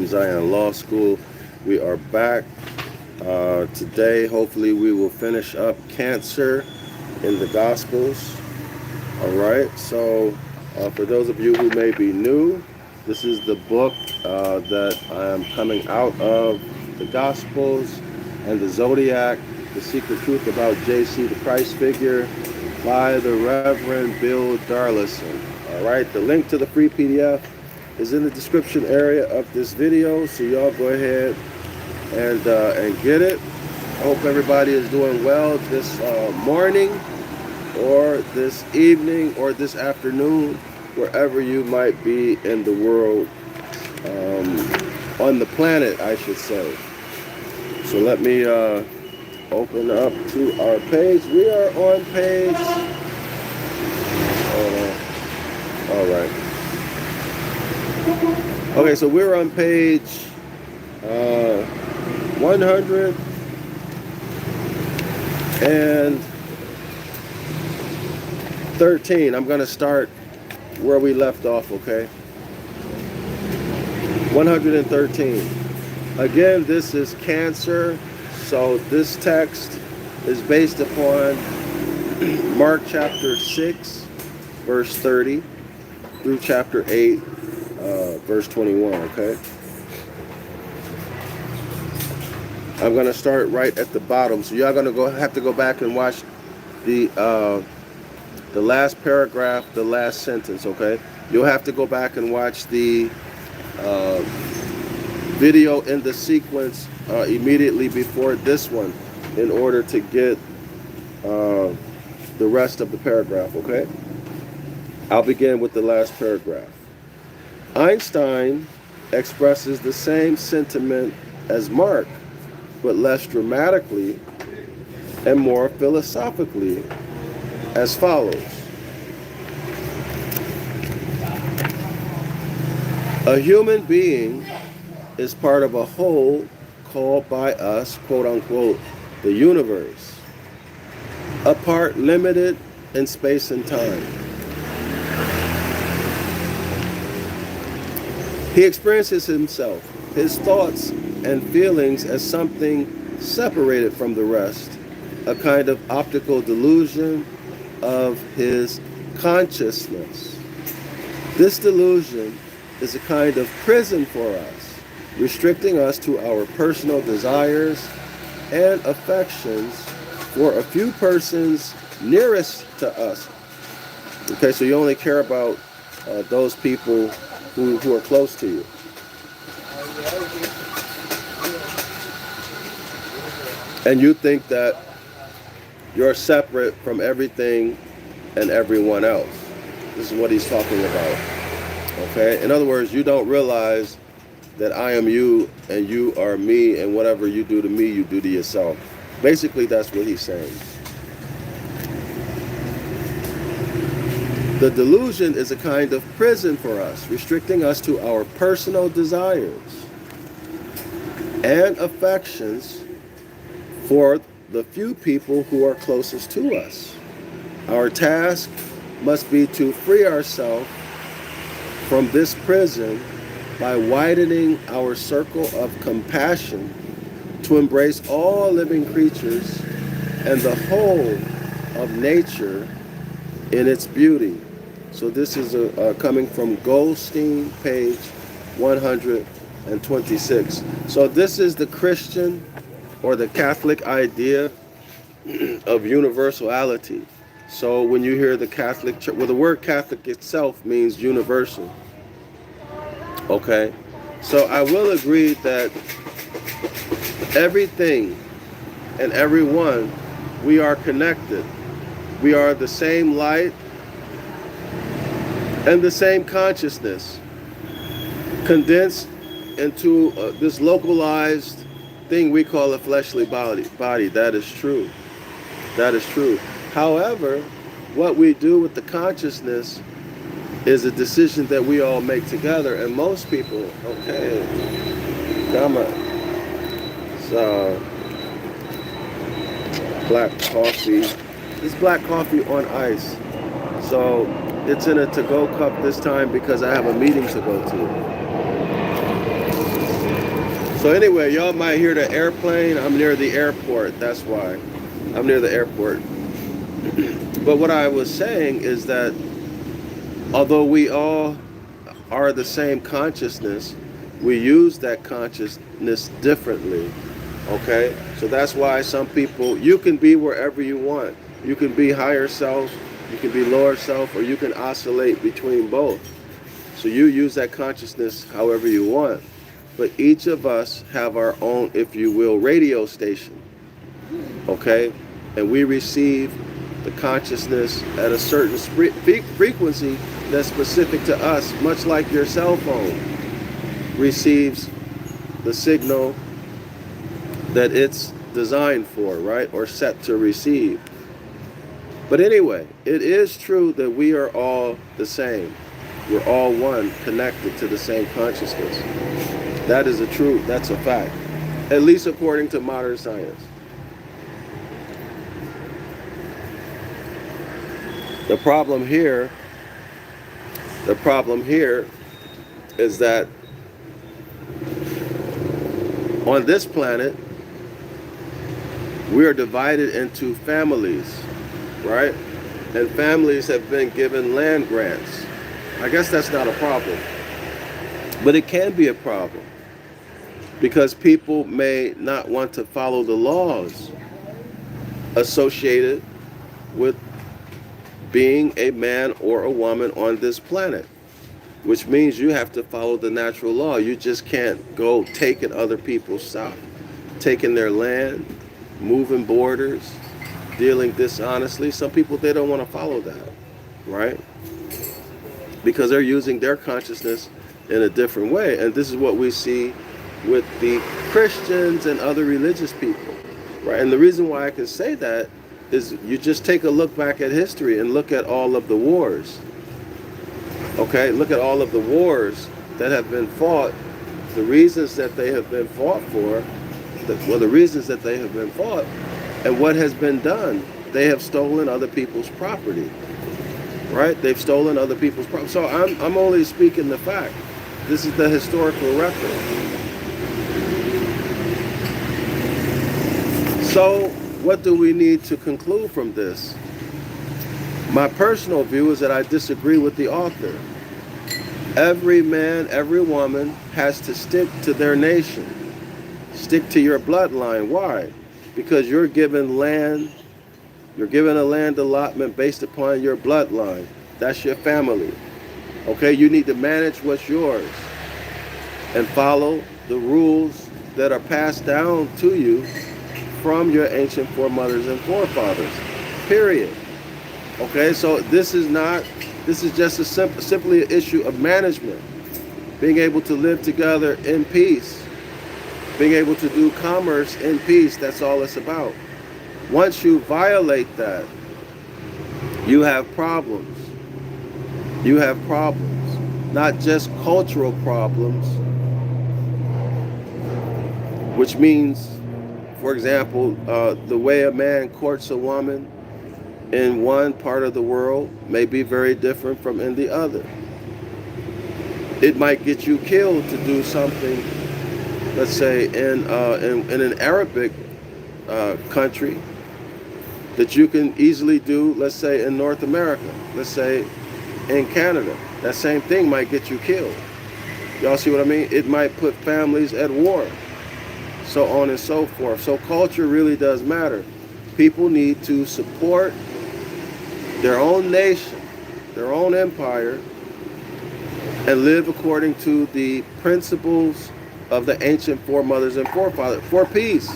Zion Law School. We are back today. Hopefully we will finish up cancer in the Gospels. All right, so for those of you who may be new, this is the book that I am coming out of, the Gospels and the Zodiac, the secret truth about JC, the Christ figure, by the Reverend Bill Darrell-El. All right, the link to the free PDF is in the description area of this video, so y'all go ahead and get it. I hope everybody is doing well this morning, or this evening, or this afternoon, wherever you might be in the world, on the planet, I should say. So let me open up to our page. We are on page, all right. Okay, so we're on page 113. I'm going to start where we left off, okay? 113. Again, this is Cancer. So this text is based upon Mark chapter 6, verse 30, through chapter 8, verse 21, okay? I'm going to start right at the bottom. So y'all going to have to go back and watch the last paragraph, the last sentence, okay? You'll have to go back and watch the video in the sequence immediately before this one in order to get the rest of the paragraph, okay? I'll begin with the last paragraph. Einstein expresses the same sentiment as Mark, but less dramatically and more philosophically, as follows. A human being is part of a whole called by us, quote unquote, the universe, a part limited in space and time. He experiences himself, his thoughts and feelings as something separated from the rest, a kind of optical delusion of his consciousness. This delusion is a kind of prison for us, restricting us to our personal desires and affections for a few persons nearest to us. Okay, so you only care about those people who are close to you. And you think that you're separate from everything and everyone else. This is what he's talking about. Okay? In other words, you don't realize that I am you and you are me, and whatever you do to me, you do to yourself. Basically, that's what he's saying. The delusion is a kind of prison for us, restricting us to our personal desires and affections for the few people who are closest to us. Our task must be to free ourselves from this prison by widening our circle of compassion to embrace all living creatures and the whole of nature in its beauty. So this is coming from Goldstein, page 126. So this is the Christian or the Catholic idea of universality. So when you hear the Catholic Church, well, the word Catholic itself means universal. Okay, so I will agree that everything and everyone, we are connected. We are the same light and the same consciousness condensed into this localized thing we call a fleshly body. That is true. That is true. However, what we do with the consciousness is a decision that we all make together, and most people, okay, come on. So, black coffee. It's black coffee on ice. So, it's in a to-go cup this time because I have a meeting to go to. So anyway, y'all might hear the airplane. I'm near the airport. That's why. I'm near the airport. But what I was saying is that although we all are the same consciousness, we use that consciousness differently. Okay? So that's why some people, you can be wherever you want. You can be higher self, you can be lower self, or you can oscillate between both. So you use that consciousness however you want. But each of us have our own, if you will, radio station. Okay? And we receive the consciousness at a certain frequency that's specific to us, much like your cell phone receives the signal that it's designed for, right? Or set to receive. But anyway, it is true that we are all the same. We're all one, connected to the same consciousness. That is a truth, that's a fact. At least according to modern science. The problem here is that on this planet, we are divided into families, right? And families have been given land grants. I guess that's not a problem. But it can be a problem because people may not want to follow the laws associated with being a man or a woman on this planet, which means you have to follow the natural law. You just can't go taking other people's stuff, taking their land, moving borders, dealing dishonestly. Some people, they don't want to follow that, right? Because they're using their consciousness in a different way. And this is what we see with the Christians and other religious people, right? And the reason why I can say that is you just take a look back at history and look at all of the wars. Okay, look at all of the wars that have been fought, the reasons that they have been fought for, the reasons that they have been fought, and what has been done. They have stolen other people's property, right? They've stolen other people's property. So I'm only speaking the fact. This is the historical record. So what do we need to conclude from this? My personal view is that I disagree with the author. Every man, every woman has to stick to their nation. Stick to your bloodline. Why? Because you're given land, you're given a land allotment based upon your bloodline. That's your family. Okay, you need to manage what's yours and follow the rules that are passed down to you from your ancient foremothers and forefathers. Period. Okay, so this is just simply an issue of management. Being able to live together in peace. Being able to do commerce in peace, that's all it's about. Once you violate that, you have problems. You have problems. Not just cultural problems, which means, for example, the way a man courts a woman in one part of the world may be very different from in the other. It might get you killed to do something, let's say in an Arabic country, that you can easily do, let's say in North America, let's say in Canada. That same thing might get you killed. Y'all see what I mean? It might put families at war, so on and so forth. So culture really does matter. People need to support their own nation, their own empire, and live according to the principles of the ancient foremothers and forefathers for peace.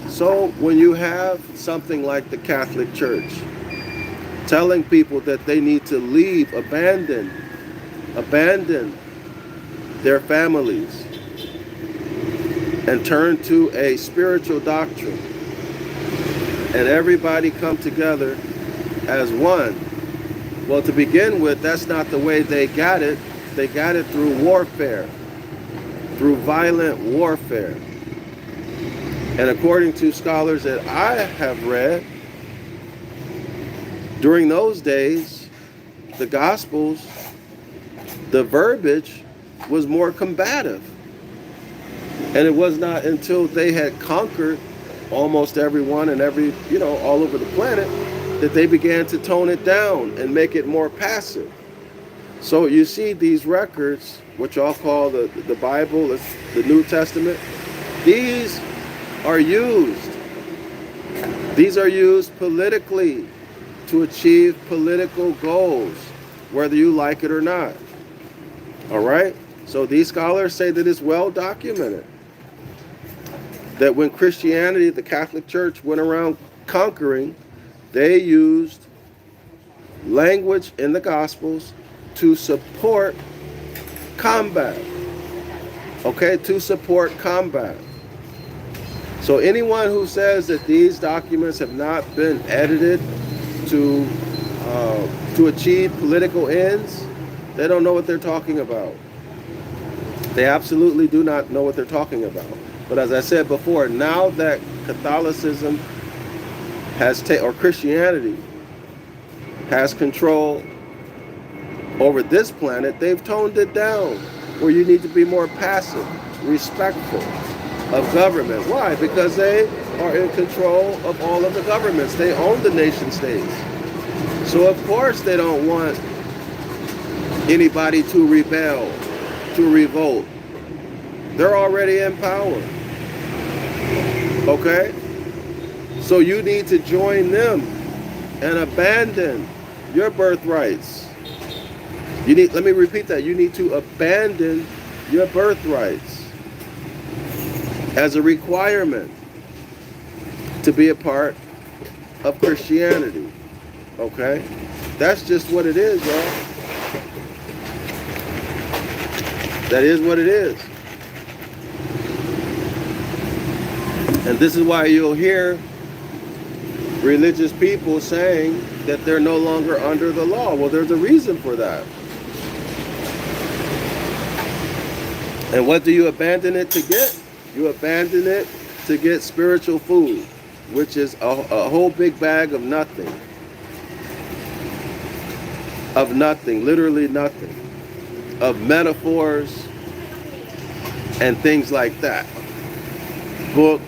So when you have something like the Catholic Church telling people that they need to leave, abandon their families and turn to a spiritual doctrine, and everybody come together as one. Well, to begin with, that's not the way they got it. They got it through warfare, through violent warfare. And according to scholars that I have read, during those days, the Gospels, the verbiage was more combative. And it was not until they had conquered almost everyone and all over the planet that they began to tone it down and make it more passive. So you see these records, which y'all call the Bible, the New Testament, these are used. These are used politically to achieve political goals, whether you like it or not. All right? So these scholars say that it's well documented that when Christianity, the Catholic Church, went around conquering, they used language in the Gospels to support combat. Okay? To support combat. So anyone who says that these documents have not been edited to achieve political ends, they don't know what they're talking about. They absolutely do not know what they're talking about. But as I said before, now that Catholicism or Christianity has control over this planet, they've toned it down where you need to be more passive, respectful of government. Why? Because they are in control of all of the governments. They own the nation states. So of course they don't want anybody to rebel, to revolt. They're already in power. Okay? So you need to join them and abandon your birthrights. Let me repeat that. You need to abandon your birthrights as a requirement to be a part of Christianity. Okay? That's just what it is, y'all. That is what it is. And this is why you'll hear religious people saying that they're no longer under the law. Well, there's a reason for that. And what do you abandon it to get? You abandon it to get spiritual food, which is a whole big bag of nothing. Of nothing, literally nothing. Of metaphors and things like that. Books,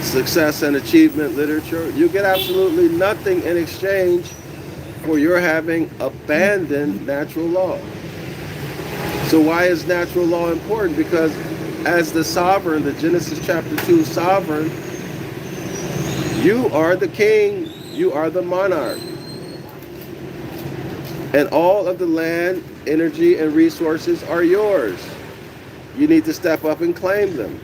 success and achievement literature. You get absolutely nothing in exchange for your having abandoned natural law. So why is natural law important? Because as the sovereign, the Genesis chapter 2 sovereign, you are the king, you are the monarch. And all of the land, energy, and resources are yours. You need to step up and claim them.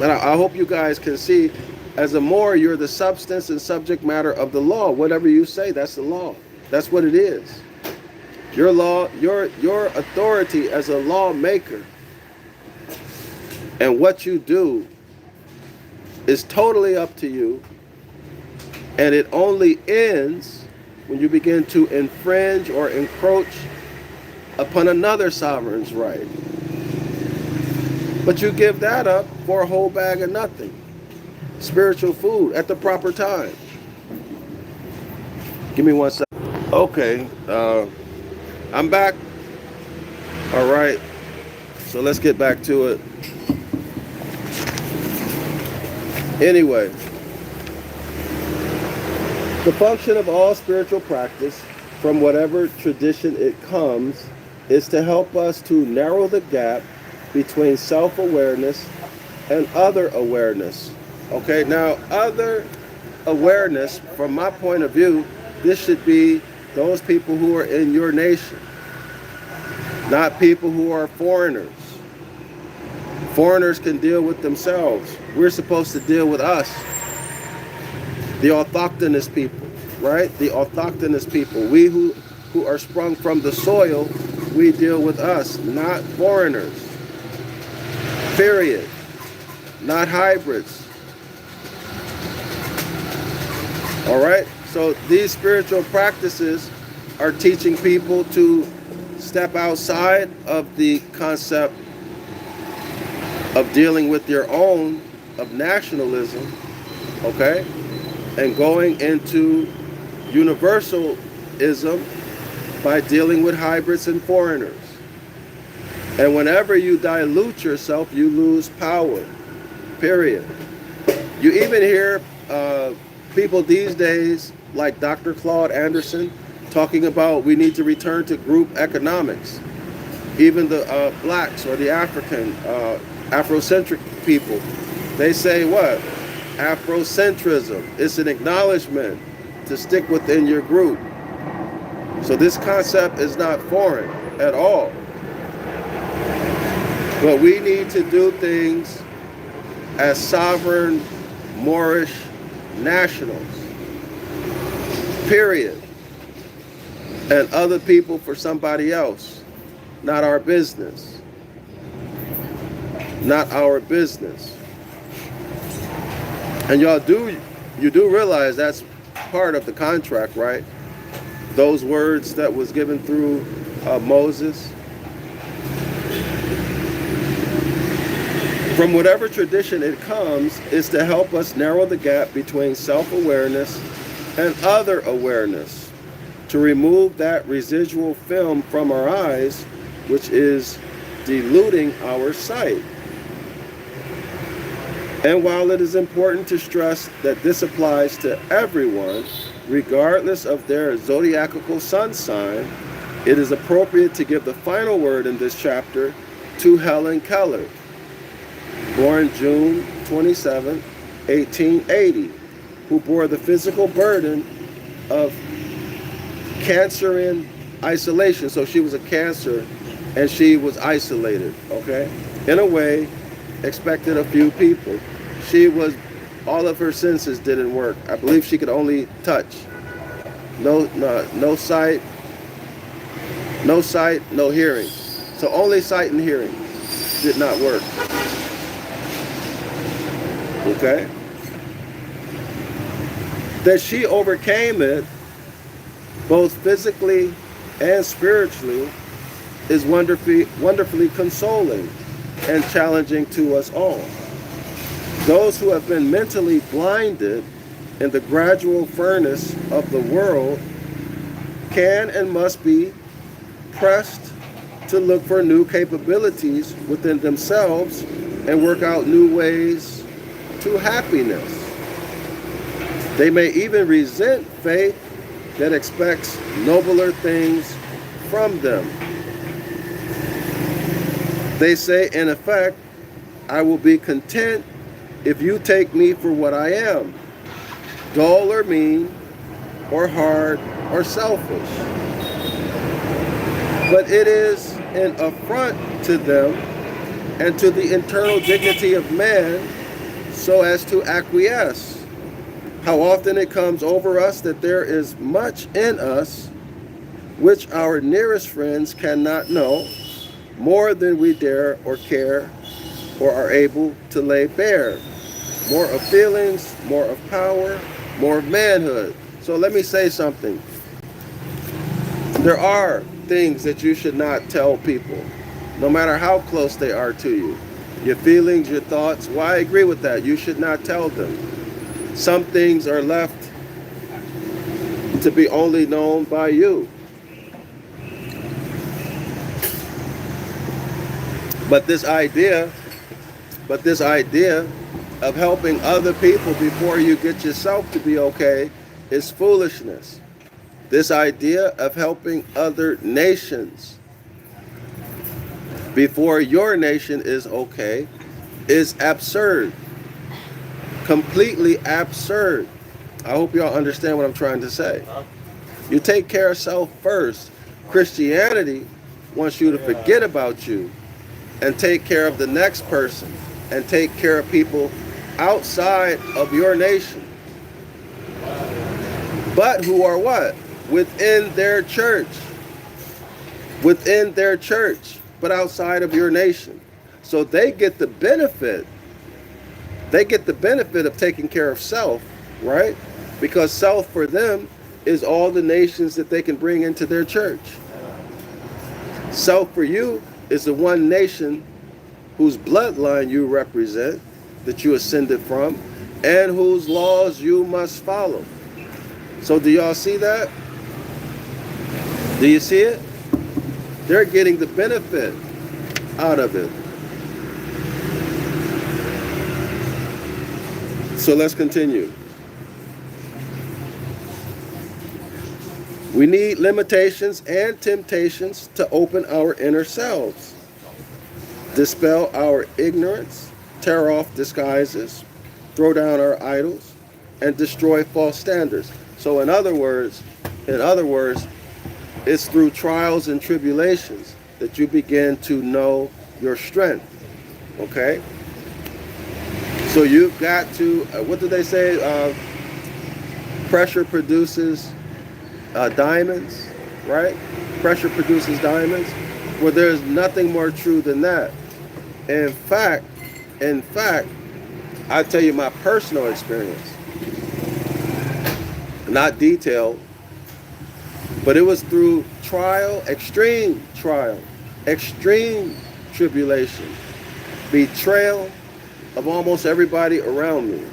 And I hope you guys can see, as a Moor, you're the substance and subject matter of the law. Whatever you say, that's the law. That's what it is. Your law, your authority as a lawmaker and what you do is totally up to you, and it only ends when you begin to infringe or encroach upon another sovereign's right. But you give that up for a whole bag of nothing. Spiritual food at the proper time. Give me 1 second. Okay, I'm back. All right, so let's get back to it. Anyway, the function of all spiritual practice, from whatever tradition it comes, is to help us to narrow the gap between self-awareness and other awareness. Okay, now other awareness, from my point of view, this should be those people who are in your nation, not people who are foreigners. Foreigners can deal with themselves. We're supposed to deal with us, the autochthonous people, right? The autochthonous people. We who are sprung from the soil, we deal with us, not foreigners. Period. Not hybrids. All right? So these spiritual practices are teaching people to step outside of the concept of dealing with your own, of nationalism, okay? And going into universalism by dealing with hybrids and foreigners. And whenever you dilute yourself, you lose power, period. You even hear people these days, like Dr. Claude Anderson, talking about we need to return to group economics. Even the blacks or the Afrocentric people, they say what? Afrocentrism. It's an acknowledgement to stick within your group. So this concept is not foreign at all. But we need to do things as sovereign Moorish nationals, period. And other people for somebody else. Not our business. Not our business. And you do realize that's part of the contract, right? Those words that was given through Moses. From whatever tradition it comes, is to help us narrow the gap between self-awareness and other awareness, to remove that residual film from our eyes, which is diluting our sight. And while it is important to stress that this applies to everyone, regardless of their zodiacal sun sign, it is appropriate to give the final word in this chapter to Helen Keller, born June 27, 1880, who bore the physical burden of cancer in isolation. So she was a cancer and she was isolated, okay? In a way, expected a few people. All of her senses didn't work. I believe she could only touch. No sight, no hearing. So only sight and hearing did not work. Okay? That she overcame it, both physically and spiritually, is wonderfully consoling and challenging to us all. Those who have been mentally blinded in the gradual furnace of the world can and must be pressed to look for new capabilities within themselves and work out new ways to happiness. They may even resent faith that expects nobler things from them. They say, in effect, I will be content if you take me for what I am, dull or mean, or hard or selfish. But it is an affront to them and to the internal dignity of man so as to acquiesce. How often it comes over us that there is much in us which our nearest friends cannot know, more than we dare or care or are able to lay bare. More of feelings, more of power, more of manhood. So let me say something. There are things that you should not tell people, no matter how close they are to you. Your feelings, your thoughts, well, I agree with that. You should not tell them. Some things are left to be only known by you. But this idea of helping other people before you get yourself to be okay is foolishness. This idea of helping other nations before your nation is okay is absurd. Completely absurd. I hope y'all understand what I'm trying to say. You take care of self first. Christianity wants you to forget about you and take care of the next person and take care of people outside of your nation. But who are what? Within their church. Within their church, but outside of your nation. So they get the benefit. They get the benefit of taking care of self, right? Because self for them is all the nations that they can bring into their church. Self for you is the one nation whose bloodline you represent, that you ascended from, and whose laws you must follow. So do y'all see that? Do you see it? They're getting the benefit out of it. So let's continue. We need limitations and temptations to open our inner selves, dispel our ignorance, tear off disguises, throw down our idols, and destroy false standards. So in other words, it's through trials and tribulations that you begin to know your strength. Okay? So you've got to, what do they say? Pressure produces diamonds, right? Pressure produces diamonds. Well, there's nothing more true than that. In fact, I'll tell you my personal experience. Not detailed, but it was through trial, extreme tribulation, betrayal of almost everybody around me,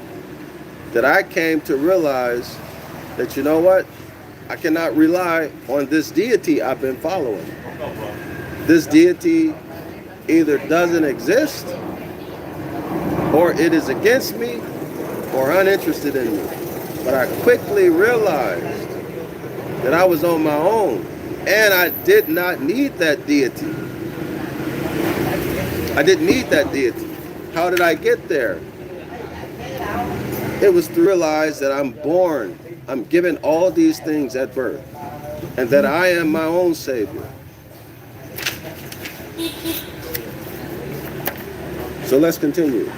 that I came to realize that, you know what? I cannot rely on this deity I've been following. This deity either doesn't exist, or it is against me, or uninterested in me. But I quickly realized that I was on my own, and I did not need that deity. I didn't need that deity. How did I get there? It was to realize that I'm born. I'm given all these things at birth, and that I am my own Savior. So let's continue.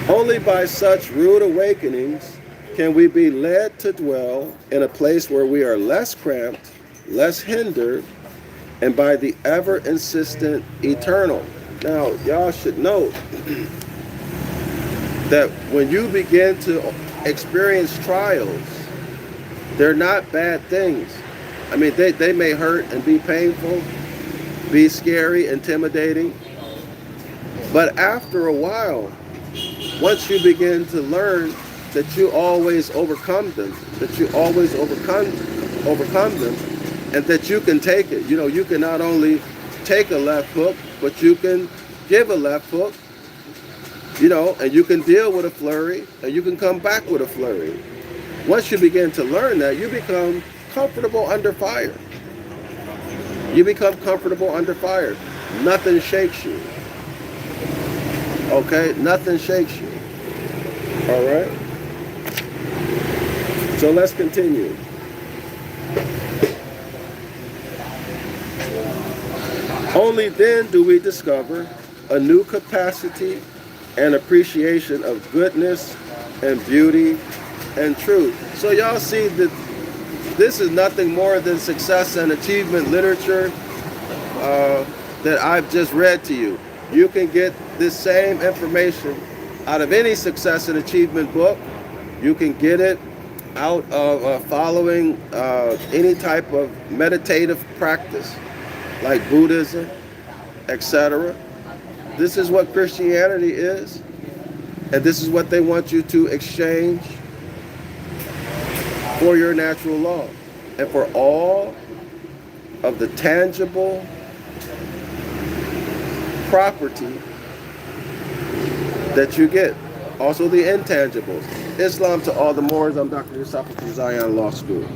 Only by such rude awakenings can we be led to dwell in a place where we are less cramped, less hindered, and by the ever-insistent eternal. Now, y'all should know that when you begin to experience trials, they're not bad things. I mean, they may hurt and be painful, be scary, intimidating, but after a while, once you begin to learn that you always overcome them, that you always overcome them, and that you can take it. You know, you can not only take a left hook, but you can give a left hook, you know, and you can deal with a flurry, and you can come back with a flurry. Once you begin to learn that, you become comfortable under fire. You become comfortable under fire. Nothing shakes you. Okay? Nothing shakes you. All right? So let's continue. Only then do we discover a new capacity and appreciation of goodness and beauty and truth. So y'all see that this is nothing more than success and achievement literature that I've just read to you. You can get this same information out of any success and achievement book. You can get it out of following any type of meditative practice like Buddhism, etc. This is what Christianity is, and this is what they want you to exchange for your natural law and for all of the tangible property that you get. Also the intangibles. Islam to all the Moors. I'm Dr. DrYasapa from Zion Law School.